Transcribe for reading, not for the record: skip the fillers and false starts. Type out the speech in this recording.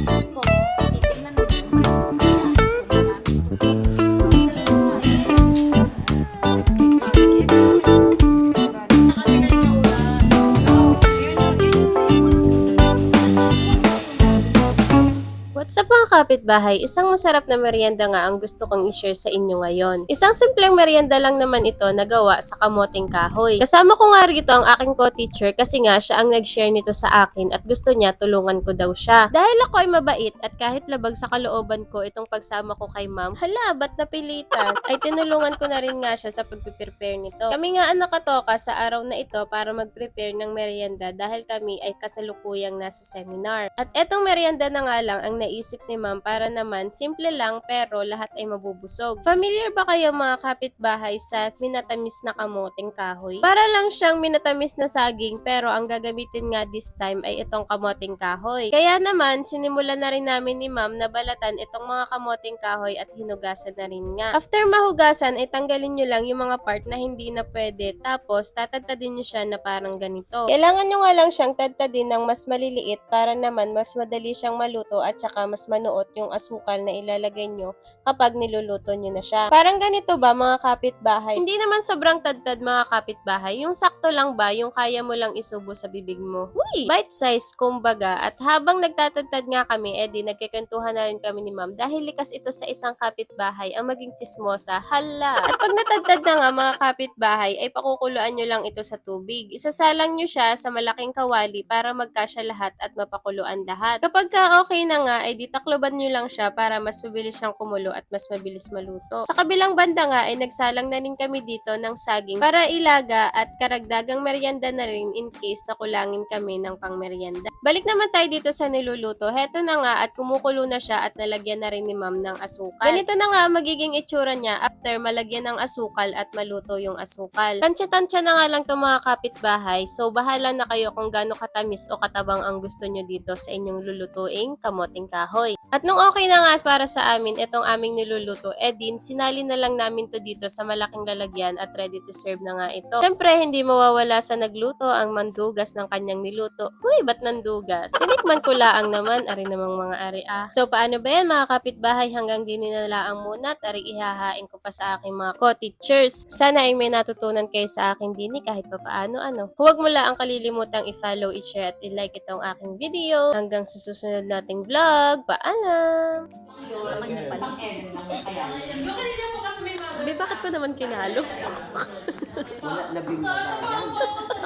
Ko, titignan mo kung malutong ka sa akin sa pagkakain. What's up mga kapitbahay? Isang masarap na merienda nga ang gusto kong i-share sa inyo ngayon. Isang simpleng merienda lang naman ito na gawa sa kamoting kahoy. Kasama ko nga rito ang aking co-teacher kasi nga siya ang nag-share nito sa akin at gusto niya tulungan ko daw siya. Dahil ako ay mabait at kahit labag sa kalooban ko itong pagsama ko kay ma'am, hala ba't napilitan? Ay tinulungan ko na rin nga siya sa pagpiprepare nito. Kami nga ang nakatoka sa araw na ito para mag-prepare ng merienda dahil kami ay kasalukuyang nasa seminar. At etong merienda na nga lang ang naisip ni ma'am para naman simple lang pero lahat ay mabubusog. Familiar ba kayo mga kapitbahay sa minatamis na kamoting kahoy? Para lang siyang minatamis na saging pero ang gagamitin nga this time ay itong kamoting kahoy. Kaya naman sinimulan na rin namin ni ma'am na balatan itong mga kamoting kahoy at hinugasan na rin nga. After mahugasan ay tanggalin nyo lang yung mga part na hindi na pwede tapos tatadtadin nyo siya na parang ganito. Kailangan nyo nga lang siyang tadtadin ng mas maliliit para naman mas madali siyang maluto at saka mas manuot yung asukal na ilalagay nyo kapag niluluto nyo na siya. Parang ganito ba mga kapitbahay? Hindi naman sobrang tadtad mga kapitbahay, yung sakto lang ba, yung kaya mo lang isubo sa bibig mo. Uy! Bite size kumbaga at habang nagtatadtad nga kami, edi nagkikentuhan na rin kami ni ma'am dahil likas ito sa isang kapitbahay ang maging chismosa. Hala! At pag natadtad na nga mga kapitbahay, ay pakukuluan nyo lang ito sa tubig. Isasalang nyo siya sa malaking kawali para magkasya lahat at mapakuluan lahat. Kapag ka okay na nga, ay di takloban nyo lang siya para mas mabilis siyang kumulo at mas mabilis maluto. Sa kabilang banda nga ay nagsalang na rin kami dito ng saging para ilaga at karagdagang merienda na rin in case na kulangin kami ng pangmerienda. Balik naman tayo dito sa niluluto. Heto na nga at kumukulo na siya at nalagyan na rin ni ma'am ng asukal. Ganito na nga magiging itsura niya after malagyan ng asukal at maluto yung asukal. Tansya-tansya na nga lang to mga kapitbahay, so bahala na kayo kung gaano katamis o katabang ang gusto nyo dito sa inyong lulutuing kamoting kahoy. At nung okay na nga para sa amin itong aming niluluto, din sinali na lang namin to dito sa malaking lalagyan at ready to serve na nga ito. Syempre, hindi mawawala sa nagluto ang mandugas ng kanyang niluto. Uy, ba't nandugas? Tinikman ko laang naman, ari namang mga ari ah. So, paano ba yan mga kapitbahay? Hanggang din nilalaang muna at ari ihahain ko pa sa aking mga co-teachers. Sana ay may natutunan kayo sa akin din kahit pa paano ano. Huwag mo lang ang kalilimutang i-follow, i-share at i-like itong aking video. Hanggang sa susunod nating vlog. Paalam! Sa kanya pala. Bakit ko naman kinalo? Wala na bimba yan.